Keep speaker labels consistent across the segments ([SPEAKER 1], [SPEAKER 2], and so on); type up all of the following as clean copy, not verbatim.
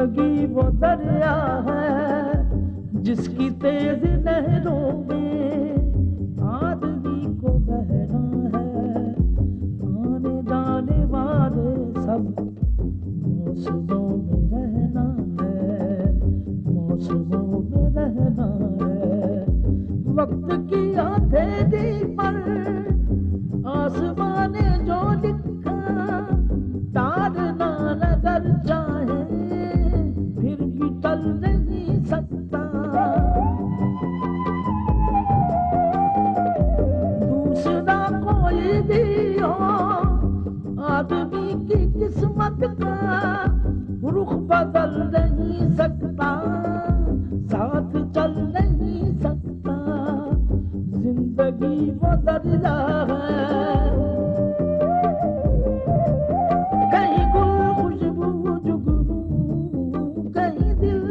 [SPEAKER 1] जिंदगी वो दरिया है जिसकी तेज लहरों में आदमी को बहना है। आने जाने वाले सब मौसमों में रहना है, मौसमों में रहना है। वक्त की हथेली पर आसमान ने जो लिखा तारना नजर चाहे फिर भी टल नहीं सकता। दूसरा कोई भी हो आदमी की किस्मत का रुख बदल नहीं सकता, साथ चल नहीं सकता। जिंदगी वो दरिया है, कहीं गुल खुशबू जुगनू, कहीं दिल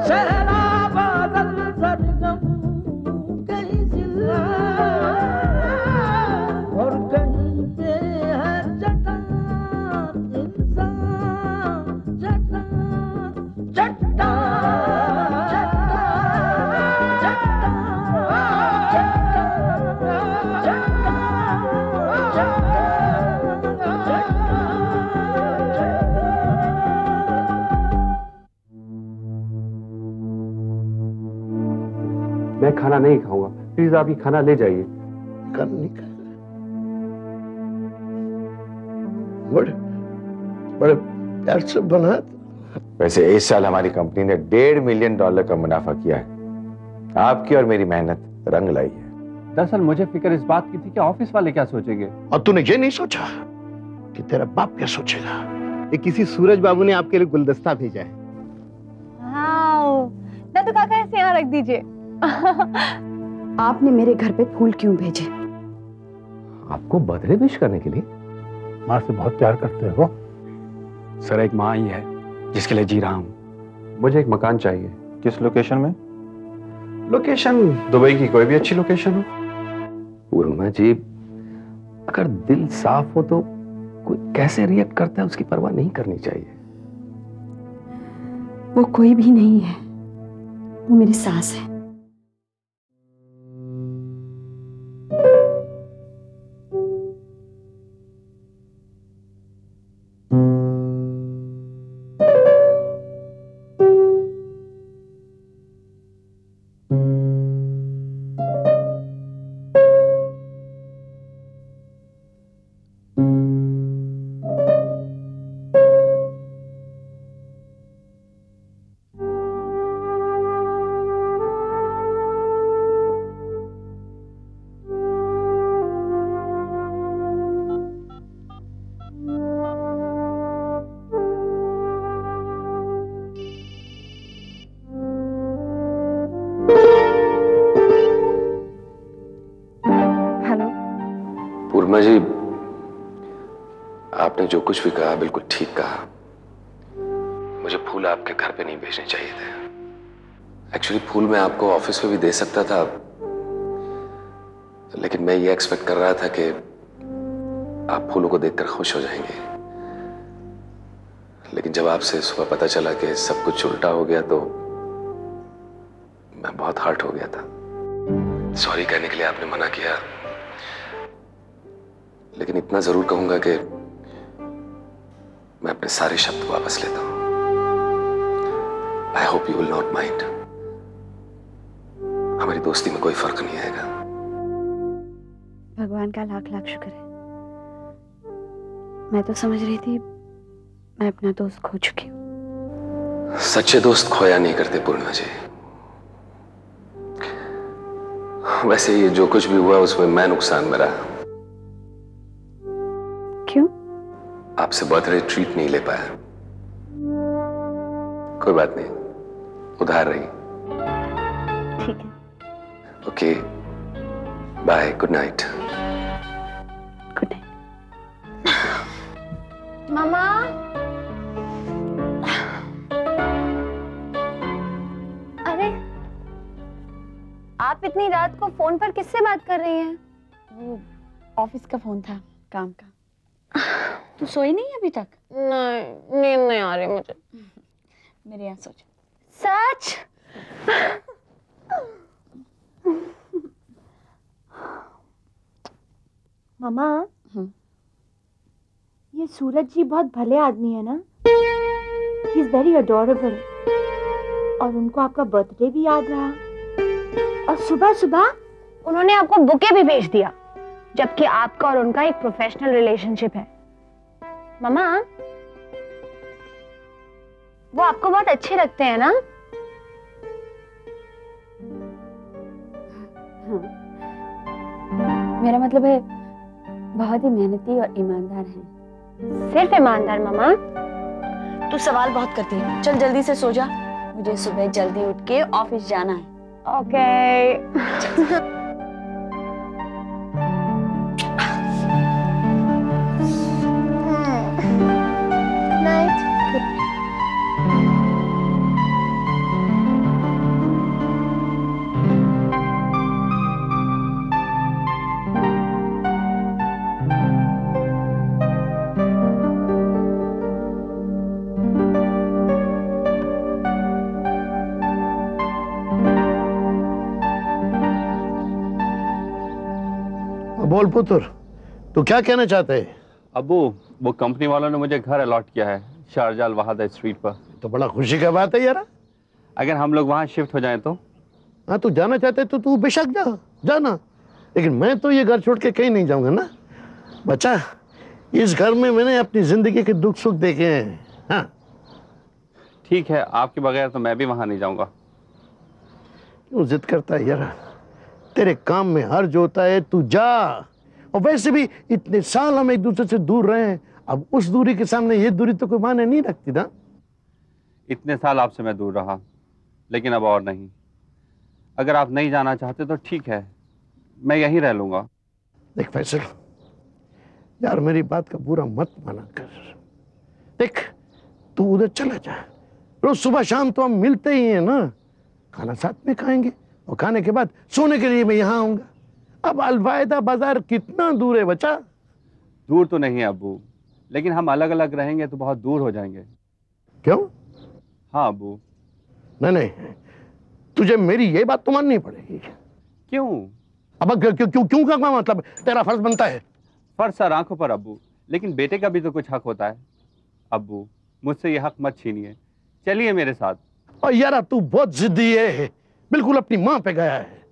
[SPEAKER 1] सहरा बादल सरगम, कहीं जिला और कहीं पे है चट्टान इंसान, चट्टान चट्टान
[SPEAKER 2] मैं खाना नहीं खाऊंगा, प्लीज आप ये खाना ले जाइए।
[SPEAKER 3] खाना नहीं खाएगा? बड़े बड़े प्यार से बना था।
[SPEAKER 4] वैसे इस साल हमारी कंपनी ने $1.5 मिलियन का मुनाफा किया है। आपकी और मेरी मेहनत रंग लाई है।
[SPEAKER 2] दरअसल मुझे फिक्र इस बात की थी कि ऑफिस वाले क्या सोचेंगे।
[SPEAKER 3] और तूने ये नहीं सोचा कि तेरा बाप क्या सोचेगा?
[SPEAKER 5] ये किसी सूरज बाबू ने आपके लिए गुलदस्ता भेजा है।
[SPEAKER 6] ना तो काका ऐसे यहाँ रख दीजिए।
[SPEAKER 7] आपने मेरे घर पे फूल क्यों भेजे?
[SPEAKER 2] आपको बर्थडे विश करने के लिए?
[SPEAKER 3] माँ से बहुत प्यार करते हो?
[SPEAKER 8] सर एक माँ ही है जिसके लिए जी रहा हूँ।
[SPEAKER 2] मुझे एक मकान चाहिए।
[SPEAKER 4] किस लोकेशन में?
[SPEAKER 2] लोकेशन दुबई की कोई भी अच्छी लोकेशन हो। पूर्णिमा जी, अगर दिल साफ हो तो कोई कैसे रिएक्ट करता है उसकी परवाह नहीं करनी चाहिए।
[SPEAKER 7] वो कोई भी नहीं है, वो मेरी सास है।
[SPEAKER 4] पूर्णिमा जी, आपने जो कुछ भी कहा बिल्कुल ठीक कहा। मुझे फूल आपके घर पे नहीं भेजने चाहिए थे। एक्चुअली फूल मैं आपको ऑफिस में भी दे सकता था, लेकिन मैं ये एक्सपेक्ट कर रहा था कि आप फूलों को देखकर खुश हो जाएंगे। लेकिन जब आपसे सुबह पता चला कि सब कुछ उल्टा हो गया तो मैं बहुत हर्ट हो गया था। सॉरी कहने के लिए आपने मना किया, लेकिन इतना जरूर कहूंगा कि मैं अपने सारे शब्द वापस लेता हूं। I hope you will not mind. हमारी दोस्ती में कोई फर्क नहीं आएगा।
[SPEAKER 7] भगवान का लाख लाख शुक्र है। मैं तो समझ रही थी मैं अपना दोस्त खो चुकी हूँ।
[SPEAKER 4] सच्चे दोस्त खोया नहीं करते पूर्णिमा जी। वैसे ये जो कुछ भी हुआ उसमें मैं नुकसान में रहा।
[SPEAKER 7] क्यों?
[SPEAKER 4] आपसे बर्थडे ट्रीट नहीं ले पाया। कोई बात नहीं, उधार रही।
[SPEAKER 7] ठीक है।
[SPEAKER 4] Okay, bye, good night.
[SPEAKER 7] Good night.
[SPEAKER 6] मामा, अरे आप इतनी रात को फोन पर किससे बात कर रही हैं?
[SPEAKER 7] वो ऑफिस का फोन था, काम का। तू सोई नहीं अभी तक?
[SPEAKER 6] नहीं, नींद नहीं आ रही मुझे।
[SPEAKER 7] मेरे यहाँ सोच।
[SPEAKER 6] सच?
[SPEAKER 9] मामा, ये सूरज जी बहुत भले आदमी है ना? He is very adorable. और उनको आपका बर्थडे भी याद रहा, और सुबह सुबह
[SPEAKER 6] उन्होंने आपको बुके भी भेज दिया, जबकि आपका और उनका एक प्रोफेशनल रिलेशनशिप है। मामा, वो आपको बहुत अच्छे लगते हैं ना?
[SPEAKER 7] हाँ। मेरा मतलब है बहुत ही मेहनती और ईमानदार हैं।
[SPEAKER 6] सिर्फ ईमानदार? मामा,
[SPEAKER 7] तू सवाल बहुत करती है, चल जल्दी से सो जा, मुझे सुबह जल्दी उठ के ऑफिस जाना है।
[SPEAKER 6] ओके।
[SPEAKER 3] बोल पुत्र, तू क्या कहना चाहते है?
[SPEAKER 8] अबू, वो कंपनी वालों ने मुझे घर अलॉट किया है शारजाह अल वहादा स्ट्रीट पर।
[SPEAKER 3] तो बड़ा खुशी का बात है यार।
[SPEAKER 8] अगर हम लोग वहाँ शिफ्ट हो जाएं तो?
[SPEAKER 3] हाँ, तू जाना चाहते तो तू बेशक जाना, लेकिन मैं तो ये घर छोड़ के कहीं नहीं जाऊंगा ना बच्चा। इस घर में मैंने अपनी जिंदगी के दुख सुख देखे हैं। हाँ
[SPEAKER 8] ठीक है, आपके बगैर तो मैं भी वहाँ नहीं जाऊँगा।
[SPEAKER 3] क्यों जिद करता है यार? तेरे काम में हर्ज होता है, तू जा। और वैसे भी इतने साल हम एक दूसरे से दूर रहे हैं, अब उस दूरी के सामने ये दूरी तो कोई मायने नहीं रखती ना।
[SPEAKER 8] इतने साल आपसे मैं दूर रहा, लेकिन अब और नहीं। अगर आप नहीं जाना चाहते तो ठीक है, मैं यहीं रह लूंगा।
[SPEAKER 3] देख फैसल यार, मेरी बात का बुरा मत माना कर। देख तू उधर चला जा, रोज सुबह शाम तो हम मिलते ही हैं ना, खाना साथ में खाएंगे और खाने के बाद सोने के लिए मैं यहाँ आऊंगा। अब अलवायदा बाजार कितना दूर है बच्चा?
[SPEAKER 8] दूर तो नहीं है अब्बू, लेकिन हम अलग अलग रहेंगे तो बहुत दूर हो जाएंगे।
[SPEAKER 3] क्यों?
[SPEAKER 8] हाँ अब्बू।
[SPEAKER 3] नहीं, तुझे मेरी ये बात तो माननी पड़ेगी।
[SPEAKER 8] क्यों?
[SPEAKER 3] अब क्यों का मतलब तेरा फर्ज बनता है।
[SPEAKER 8] फर्ज सर आंखों पर अब्बू, लेकिन बेटे का भी तो कुछ हक होता है। अब्बू, मुझसे ये हक मत छीनिए, चलिए मेरे साथ।
[SPEAKER 3] और यार तू बहुत जिद्दी है, बिल्कुल अपनी माँ पे गया है।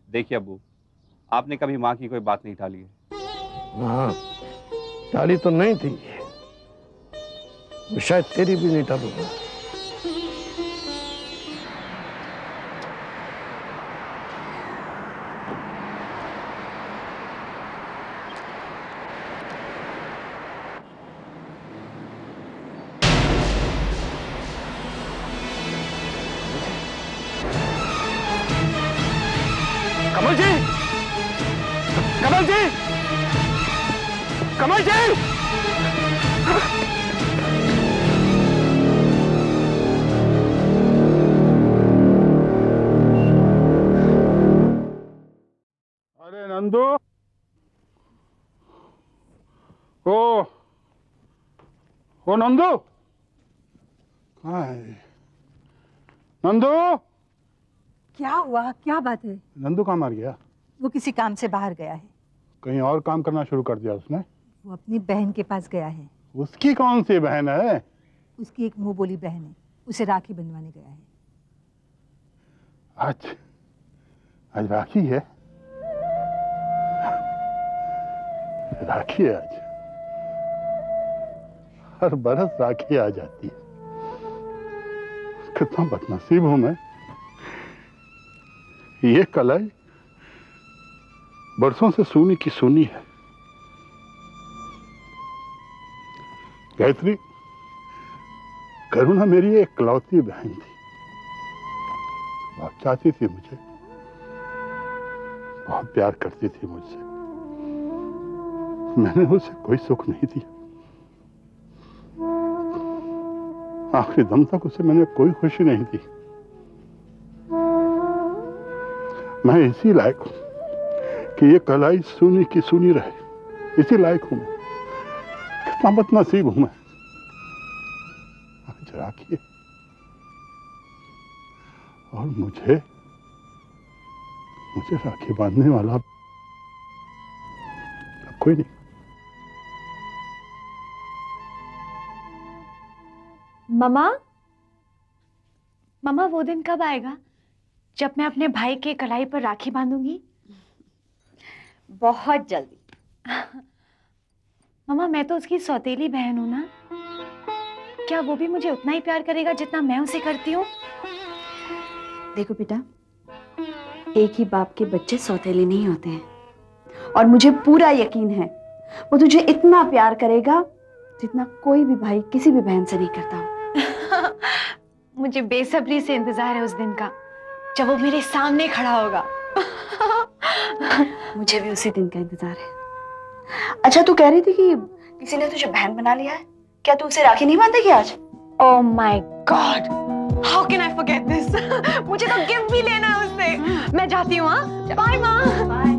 [SPEAKER 8] देखिए अब्बू, आपने कभी माँ की कोई बात नहीं टाली है।
[SPEAKER 3] हाँ, टाली तो नहीं थी, शायद तेरी भी नहीं टालूंगा।
[SPEAKER 2] कमल जी, कमल जी, कमल जी!
[SPEAKER 10] अरे नंदू, ओ नंदू, कहाँ है नंदू?
[SPEAKER 11] क्या हुआ? क्या बात है?
[SPEAKER 10] नंदू कहाँ मर गया?
[SPEAKER 11] वो किसी काम से बाहर गया है।
[SPEAKER 10] कहीं और काम करना शुरू कर दिया उसने?
[SPEAKER 11] वो अपनी बहन के पास गया है।
[SPEAKER 10] उसकी कौन सी बहन है?
[SPEAKER 11] उसकी एक मुंह बोली बहन है, उसे राखी बंधवाने गया है।
[SPEAKER 10] आज राखी है? राखी है आज। हर बरस राखी आ जाती है। कितना बदनसीब हूं मैं। ये कलाई बरसों से सोनी की सोनी है। गायत्री, करुणा मेरी एक इकलौती बहन थी। बहुत चाहती थी मुझे, बहुत प्यार करती थी मुझसे। मैंने उसे कोई सुख नहीं दिया। आखिरी दम तक उसे मैंने कोई खुशी नहीं दी। मैं इसी लायक हूं कि ये कलाई सुनी की सुनी रहे। इसी लायक हूं मैं। कितना बदनसीब हूं मैं। राखी है और मुझे राखी बांधने वाला अब कोई नहीं।
[SPEAKER 9] ममा वो दिन कब आएगा जब मैं अपने भाई के कलाई पर राखी बांधूंगी?
[SPEAKER 12] बहुत जल्दी।
[SPEAKER 9] ममा मैं तो उसकी सौतेली बहन हूं ना, क्या वो भी मुझे उतना ही प्यार करेगा जितना मैं उसे करती हूँ?
[SPEAKER 7] देखो बेटा, एक ही बाप के बच्चे सौतेले नहीं होते हैं और मुझे पूरा यकीन है वो तुझे इतना प्यार करेगा जितना कोई भी भाई किसी भी बहन से नहीं करता।
[SPEAKER 9] मुझे बेसब्री से इंतजार है उस दिन का जब वो मेरे सामने खड़ा होगा।
[SPEAKER 7] मुझे भी उसी दिन का इंतजार है। अच्छा तू कह रही थी कि किसी ने तुझे बहन बना लिया है, क्या तू उसे राखी नहीं बांधेगी आज?
[SPEAKER 9] Oh my God, how can I forget this? मुझे तो गिफ्ट भी लेना है उससे। मैं जाती हूँ। बाय माँ। बाय।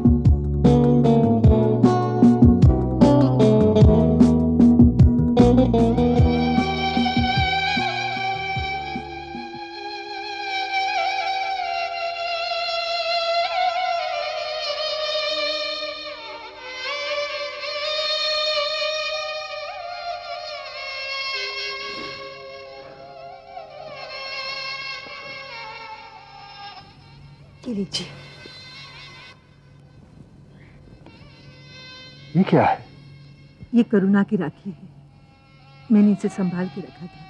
[SPEAKER 11] लीजिए।
[SPEAKER 10] ये क्या है?
[SPEAKER 11] ये करुणा की राखी है, मैंने इसे संभाल के रखा था,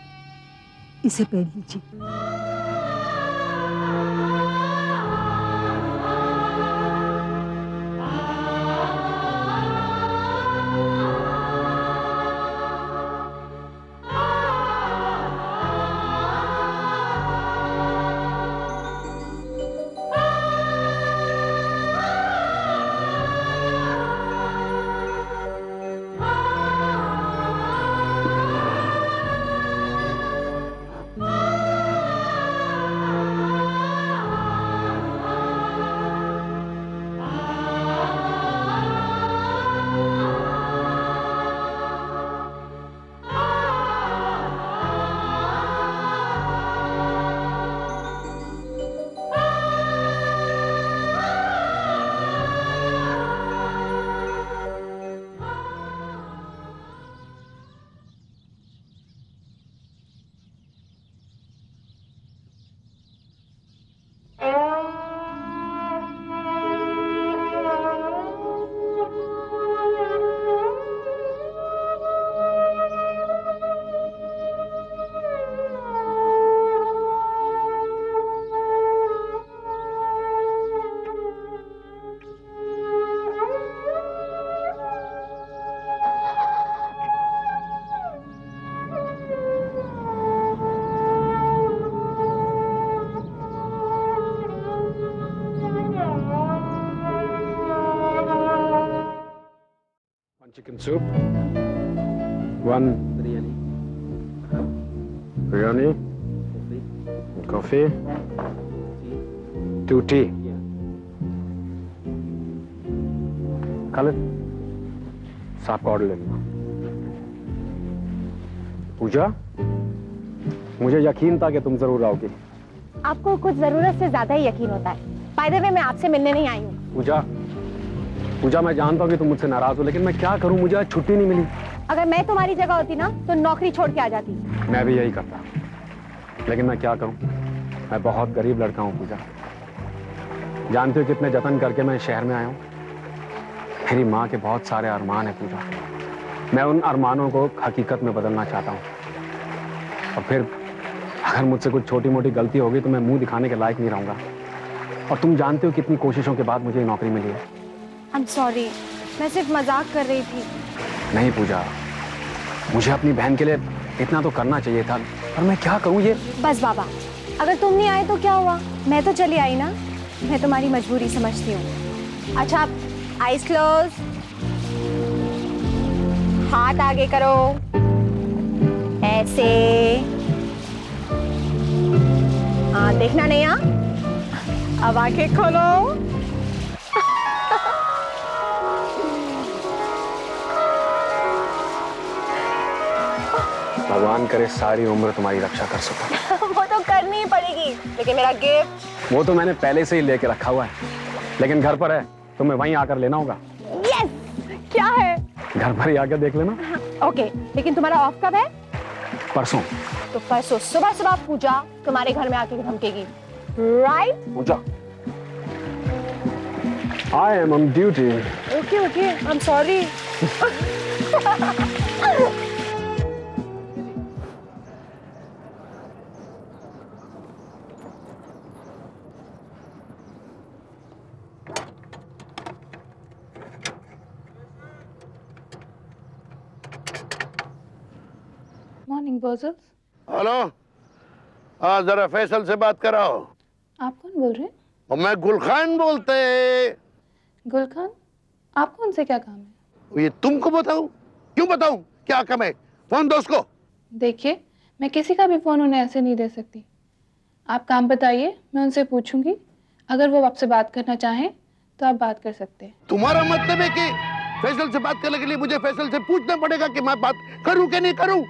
[SPEAKER 11] इसे पहन लीजिए।
[SPEAKER 2] Chicken soup, one biryani, coffee, 2 tea. Khalid, साहब का ऑर्डर ले लेना। पूजा, मुझे यकीन था कि तुम जरूर आओगी।
[SPEAKER 6] आपको कुछ जरूरत से ज्यादा ही यकीन होता है। बाय द वे मैं आपसे मिलने नहीं आई हूँ।
[SPEAKER 2] पूजा, मैं जानता हूँ कि तुम मुझसे नाराज हो, लेकिन मैं क्या करूँ, मुझे आज छुट्टी नहीं मिली।
[SPEAKER 6] अगर मैं तुम्हारी जगह होती ना तो नौकरी छोड़ के आ जाती।
[SPEAKER 2] मैं भी यही करता, लेकिन मैं क्या करूँ, मैं बहुत गरीब लड़का हूँ पूजा। जानते हो कितने जतन करके मैं शहर में आया हूँ। मेरी माँ के बहुत सारे अरमान है पूजा, मैं उन अरमानों को हकीकत में बदलना चाहता हूँ। और फिर अगर मुझसे कुछ छोटी मोटी गलती होगी तो मैं मुंह दिखाने के लायक नहीं रहूँगा। और तुम जानते हो कितनी कोशिशों के बाद मुझे ये नौकरी मिली है।
[SPEAKER 6] I'm sorry, मैं सिर्फ मजाक कर रही थी।
[SPEAKER 2] नहीं पूजा, मुझे अपनी बहन के लिए इतना तो करना चाहिए था, पर मैं क्या करूं ये।
[SPEAKER 6] बस बाबा, अगर तुम नहीं आए तो क्या हुआ, मैं तो चली आई ना। मैं तुम्हारी मजबूरी समझती हूँ। अच्छा, आईज क्लोज, हाथ आगे करो, ऐसे। हाँ, देखना नहीं। अब आंखें खोलो।
[SPEAKER 2] भाभी, भगवान करे सारी उम्र तुम्हारी रक्षा कर सकूं।
[SPEAKER 6] वो तो करनी ही पड़ेगी, लेकिन मेरा गिफ्ट
[SPEAKER 2] वो तो मैंने पहले से ही लेके रखा हुआ है, लेकिन घर पर है, तुम्हें वहीं आकर लेना होगा।
[SPEAKER 6] यस, क्या है?
[SPEAKER 2] घर पर ही आकर देख लेना।
[SPEAKER 6] ओके, लेकिन तुम्हारा ऑफ कब है?
[SPEAKER 2] परसों।
[SPEAKER 6] तो परसों सुबह सुबह पूजा तुम्हारे घर में आके धमकेगी, right?
[SPEAKER 2] Puja, I am on duty.
[SPEAKER 6] Okay, I'm sorry.
[SPEAKER 12] Morning बॉजल्स।
[SPEAKER 3] हेलो, हाँ जरा फैसल से बात कराओ।
[SPEAKER 12] आप कौन बोल रहे हैं?
[SPEAKER 3] और मैं गुलखान बोलते।
[SPEAKER 12] गुल खान, आपको उनसे क्या काम है?
[SPEAKER 3] ये तुमको बताऊं? क्यों बताऊं? क्या काम है? फोन दो उसको।
[SPEAKER 12] देखिए, मैं किसी का भी फोन उन्हें ऐसे नहीं दे सकती। आप काम बताइए, मैं उनसे पूछूंगी। अगर वो आपसे बात करना चाहें तो आप बात कर सकते हैं।
[SPEAKER 3] तुम्हारा मतलब है कि फैसल से बात करने के लिए मुझे फैसल से पूछना पड़ेगा कि मैं बात करूं कि नहीं करूं?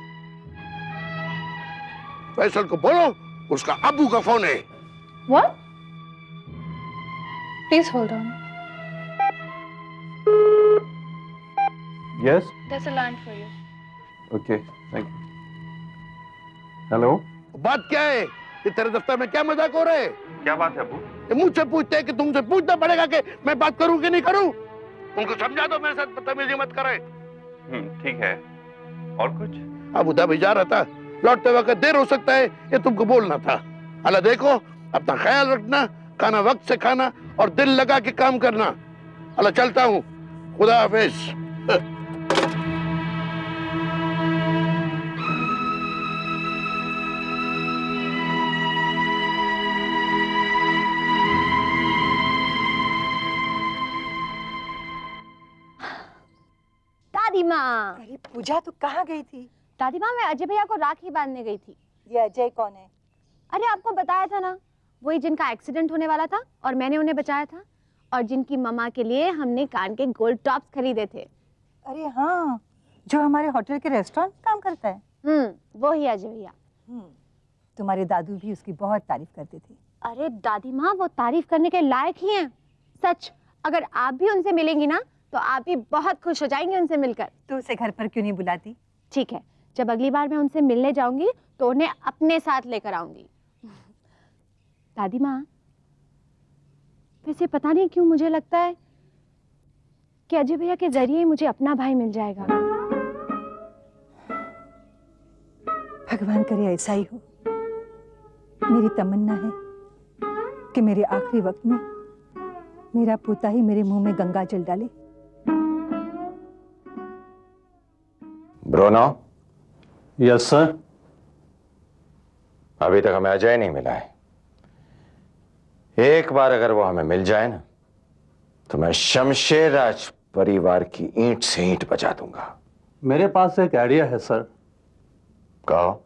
[SPEAKER 3] फैसल को बोलो उसका अब्बू का फोन है।
[SPEAKER 12] What? Please hold on.
[SPEAKER 8] Yes.
[SPEAKER 12] There's a line for you.
[SPEAKER 8] Okay, thank you. Hello.
[SPEAKER 3] बात क्या है? ये तेरे दफ्तर में क्या मजाक हो रहा है?
[SPEAKER 8] क्या बात है अब्बू?
[SPEAKER 3] ये मुझसे पूछते हैं कि तुमसे पूछना पड़ेगा कि मैं बात करूं कि नहीं करूं? उनको समझा दो मेरे साथ बदतमीजी मत करे।
[SPEAKER 8] ठीक है। और कुछ?
[SPEAKER 3] अबू धाबी जा रहा था, लौटते वक्त देर हो सकता है, ये तुमको बोलना था। अल्लाह देखो, अपना ख्याल रखना, खाना वक्त से खाना और दिल लगा के काम करना। अल्लाह चलता हूँ, खुदा हाफिज।
[SPEAKER 6] दादी माँ।
[SPEAKER 11] अरे पूजा, तू कहाँ गई थी?
[SPEAKER 6] दादी माँ, मैं अजय भैया को राखी बांधने गई थी।
[SPEAKER 11] ये अजय कौन है?
[SPEAKER 6] अरे आपको बताया था ना, वही जिनका एक्सीडेंट होने वाला था और मैंने उन्हें बचाया था, और जिनकी मम्मा के लिए हमने कान के गोल्ड टॉप्स खरीदे थे।
[SPEAKER 11] अरे हाँ, जो हमारे होटल के रेस्टोरेंट में काम करता है।
[SPEAKER 6] वो ही अजय भैया।
[SPEAKER 11] तुम्हारे दादू भी उसकी बहुत तारीफ करते थे।
[SPEAKER 6] अरे दादी माँ, वो तारीफ करने के लायक ही हैं। सच, अगर आप भी उनसे मिलेंगी ना तो आप भी बहुत खुश हो जाएंगे उनसे मिलकर।
[SPEAKER 11] तो उसे घर पर क्यों नहीं बुलाती?
[SPEAKER 6] ठीक है, जब अगली बार मैं उनसे मिलने जाऊंगी तो उन्हें अपने साथ लेकर आऊंगी। दादी माँ, वैसे पता नहीं क्यों मुझे लगता है कि अजय भैया के जरिए मुझे अपना भाई मिल जाएगा।
[SPEAKER 11] भगवान करे ऐसा ही हो। मेरी तमन्ना है कि मेरे आखिरी वक्त में मेरा पोता ही मेरे मुंह में गंगा जल डाले।
[SPEAKER 13] ब्रोनो।
[SPEAKER 14] Yes sir.
[SPEAKER 13] अभी तक हमें अजय नहीं मिला है। एक बार अगर वो हमें मिल जाए ना तो मैं शमशेर राज परिवार की ईंट से ईंट बजा दूंगा।
[SPEAKER 14] मेरे पास एक आइडिया है सर।
[SPEAKER 13] कहो।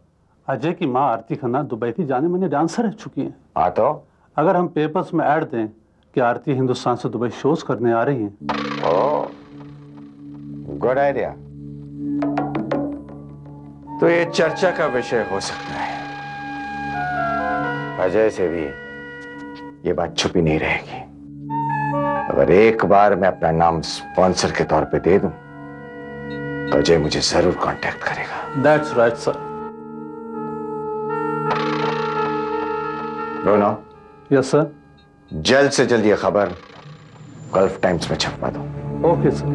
[SPEAKER 14] अजय की माँ आरती खन्ना दुबई की जाने माने डांसर रह चुकी हैं।
[SPEAKER 13] हाँ तो
[SPEAKER 14] अगर हम पेपर्स में ऐड दें कि आरती हिंदुस्तान से दुबई शोज करने आ रही हैं।
[SPEAKER 13] ओह, गुड आइडिया। तो ये चर्चा का विषय हो सकता है। अजय से भी ये बात छुपी नहीं रहेगी। अगर एक बार मैं अपना नाम स्पॉन्सर के तौर पे दे दूं तो अजय मुझे जरूर कांटेक्ट करेगा।
[SPEAKER 14] That's right sir.
[SPEAKER 13] Bruno.
[SPEAKER 14] Yes sir.
[SPEAKER 13] जल्द से जल्द ये खबर गल्फ टाइम्स में छपवा दो।
[SPEAKER 14] Okay sir.